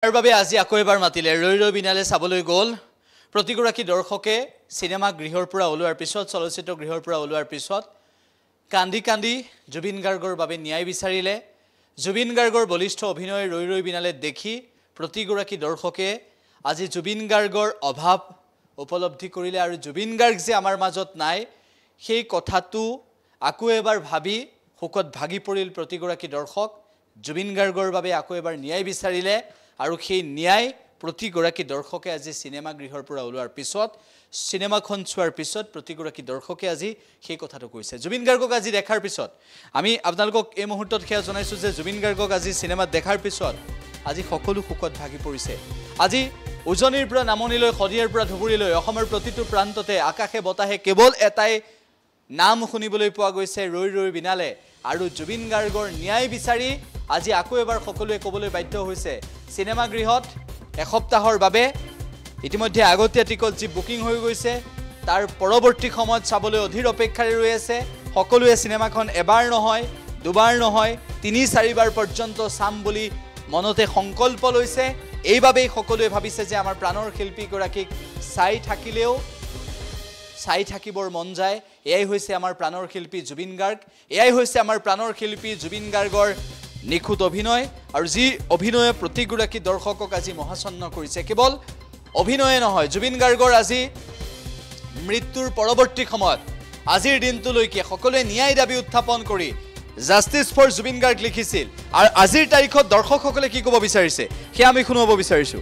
তাৰ বাবে আজি আকৌ এবাৰ মাতিলে ৰৈ ৰৈ বিনালে চাবলৈ গ'ল প্ৰতিগৰাকী দৰ্শকে সিনেমা গৃহৰ পৰা ওলোৱাৰ পিছত চলচ্চিত্ৰ গৃহৰ পৰা ওলোৱাৰ পিছত কান্দি কান্দি জুবিন গাৰ্গৰ বাবে ন্যায় বিচাৰিলে জুবিন গাৰ্গৰ বলিষ্ঠ অভিনয় ৰৈ ৰৈ বিনালে দেখি প্ৰতিগৰাকী দৰ্শকে আজি জুবিন গাৰ্গৰ অভাৱ উপলব্ধি কৰিলে আৰু জুবিন গাৰ্গ যে আমাৰ মাজত নাই সেই কথাটো আকৌ এবাৰ ভাবি হুকত ভাগি পৰিল প্ৰতিগৰাকী দৰ্শক জুবিন গাৰ্গৰ বাবে আকৌ এবাৰ ন্যায় বিচাৰিলে আৰু সেই ন্যায় প্ৰতিগৰাকী দৰ্শকে আজি সিনেমা গৃহৰ পৰা ওলোৱাৰ পিছত সিনেমাখন চোৱাৰ পিছত প্ৰতিগৰাকী দৰ্শকে আজি সেই কথাটো কৈছে জুবিন গাৰ্গক আজি দেখাৰ পিছত আমি আপোনালোকক এই মুহূৰ্তত খেয়া জনাইছো যে জুবিন গাৰ্গক আজি সিনেমাত দেখাৰ পিছত আজি সকলো হুকত ভাগি পৰিছে আজি উজনিৰ পৰা নামনিলৈ খদিয়াৰ পৰা ধুবুৰীলৈ অসমৰ প্ৰতিটো প্ৰান্ততে আকাশে বতাহে কেৱল এটাই নাম শুনিবলৈ পোৱা গৈছে ৰৈ ৰৈ বিনালে আৰু জুবিন গাৰ্গৰ ন্যায় বিচাৰি আজি আকৌ এবাৰ সকলোৱে ক'বলৈ বাধ্য হৈছে সিনেমা গৃহত এসপ্তাহৰ বাবে ইতিমধ্যে আগতীয়া টিকট যি বুকিং হৈ গৈছে তাৰ পৰৱৰ্তী সময়ত চাবলৈ অধীৰ অপেক্ষাৰে ৰৈ আছে সকলোৱে সিনেমাখন এবাৰ নহয় দুবাৰ নহয় তিনি চাৰিবাৰ পৰ্যন্ত চাম বুলি মনতে সংকল্প লৈছে এইভাবেই সকলোৱে ভাবিছে যে আমাৰ প্ৰাণৰ শিল্পী গৰাকীক চাই থাকিবৰ মন যায় এয়াই হৈছে আমাৰ প্ৰাণৰ শিল্পী জুবিন গাৰ্গ এয়াই হৈছে আমাৰ প্ৰাণৰ শিল্পী জুবিন গাৰ্গৰ নিখুঁত অভিনয় আৰু যি অভিনয়ে প্ৰতিগৰাকী দৰ্শকক আজি মহাচন্ন কৰিছে কেৱল অভিনয়ে নহয় জুবিন গাৰ্গৰ আজি মৃত্যুৰ পৰৱৰ্তী সময়ত আজিৰ দিনটোলৈকে সকলোৱে ন্যায় দাবী উত্থাপন কৰি জাষ্টিস ফৰ জুবিন গাৰ্গ লিখিছিল আৰু আজিৰ তাৰিখত দৰ্শকসকলে কি ক'ব বিচাৰিছে সেয়া আমি শুনাব বিচাৰিছো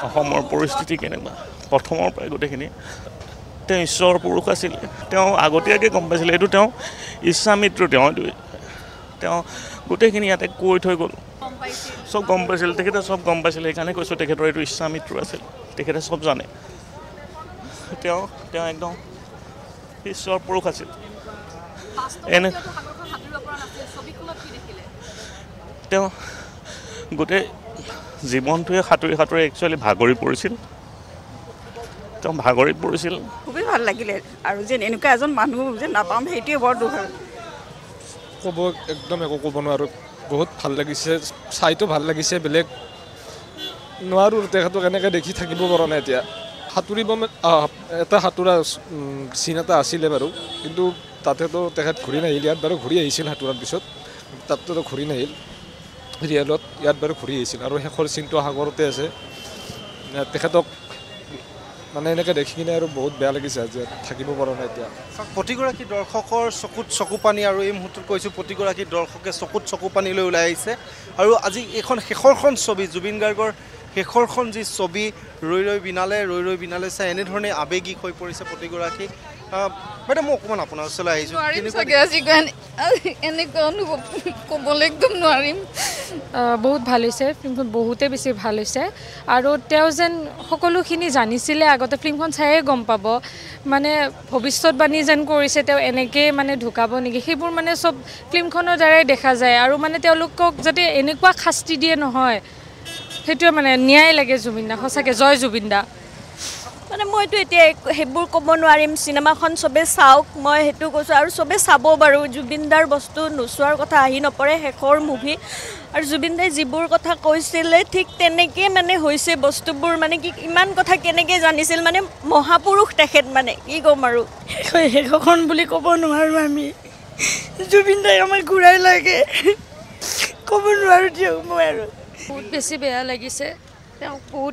অসমৰ পৰিস্থিতি কেনেকুৱা প্ৰথমৰ পৰাই গোটেইখিনি তেওঁ ঈশ্বৰ পুৰুষ আছিল তেওঁ আগতীয়াকৈ গম পাইছিলে এইটো তেওঁ ইচ্ছামিত্ৰ তেওঁ গোটেইখিনি ইয়াতে কৈ থৈ গ'ল চব গম পাইছিল তেখেতে চব গম পাইছিলে সেইকাৰণে কৈছোঁ তেখেতৰ এইটো ইচ্ছামিত্ৰ আছিল তেখেতে চব জানে তেওঁ একদম ঈশ্বৰ পুৰুষ আছিল এনে তেওঁ গোটেই জীৱনটোৱে সাঁতুৰি একচুৱেলি ভাগৰি পৰিছিল তেওঁ ভাগৰি পৰিছিল খুবেই ভাল লাগিলে আৰু যে এনেকুৱা এজন মানুহ যে নাপাম সেইটোৱে বৰ দুখ ক'ব একদম একো ক'ব নোৱাৰোঁ বহুত ভাল লাগিছে চাইতো ভাল লাগিছে বেলেগ নোৱাৰোঁ তেখেতক এনেকৈ দেখি থাকিব পৰা নাই এতিয়া সাঁতুৰিব এটা সাঁতোৰা চিন এটা আছিলে বাৰু কিন্তু তাতেতো তেখেত ঘূৰি নাহিল ইয়াত বাৰু ঘূৰি আহিছিল সাঁতোৰাৰ পিছত তাততো ঘূৰি নাহিল ৰিয়েলত ইয়াত বাৰু ঘূৰি আহিছিল আৰু শেষৰ চিনটো সাগৰতে আছে তেখেতক মানে এনেকৈ দেখি কিনে আৰু বহুত বেয়া লাগিছে আজি থাকিব পৰা নাই এতিয়া প্ৰতিগৰাকী দৰ্শকৰ চকুত চকু পানী আৰু এই মুহূৰ্তত কৈছোঁ প্ৰতিগৰাকী দৰ্শকে চকুত চকু পানী লৈ ওলাই আহিছে আৰু আজি এইখন শেষৰখন ছবি জুবিন গাৰ্গৰ শেষৰখন যি ছবি ৰৈ ৰৈ বিনালে চাই এনেধৰণে আৱেগিক হৈ পৰিছে প্ৰতিগৰাকী বাইদেউ মই অকণমান আপোনাৰ ওচৰলৈ আহিছোঁ এনেকুৱা অনুভৱ ক'বলৈ একদম নোৱাৰিম বহুত ভাল হৈছে ফিল্মখন বহুতেই বেছি ভাল হৈছে আৰু তেওঁ যেন সকলোখিনি জানিছিলে আগতে ফিল্মখন চায়ে গম পাব মানে ভৱিষ্যতবাণী যেন কৰিছে তেওঁ এনেকৈ মানে ঢুকাব নেকি সেইবোৰ মানে চব ফিল্মখনৰ দ্বাৰাই দেখা যায় আৰু মানে তেওঁলোকক যাতে এনেকুৱা শাস্তি দিয়ে নহয় সেইটোৱে মানে ন্যায় লাগে জুবিন দা সঁচাকৈ জয় জুবিন দা মানে মইতো এতিয়া সেইবোৰ ক'ব নোৱাৰিম চিনেমাখন চবেই চাওক মই সেইটো কৈছোঁ আৰু চবেই চাব বাৰু জুবিন দাৰ বস্তু নোচোৱাৰ কথা আহি নপৰে শেষৰ মুভি আৰু জুবিন দাই যিবোৰ কথা কৈছিলে ঠিক তেনেকৈ মানে হৈছে বস্তুবোৰ মানে কি ইমান কথা কেনেকৈ জানিছিল মানে মহাপুৰুষ তেখেত মানে কি ক'ম আৰু শেষখন বুলি ক'ব নোৱাৰোঁ আমি জুবিন দাই আমাক ঘূৰাই লাগে ক'ব নোৱাৰোঁ দিয়ক মই আৰু বহুত বেছি বেয়া লাগিছে তেওঁক বহুত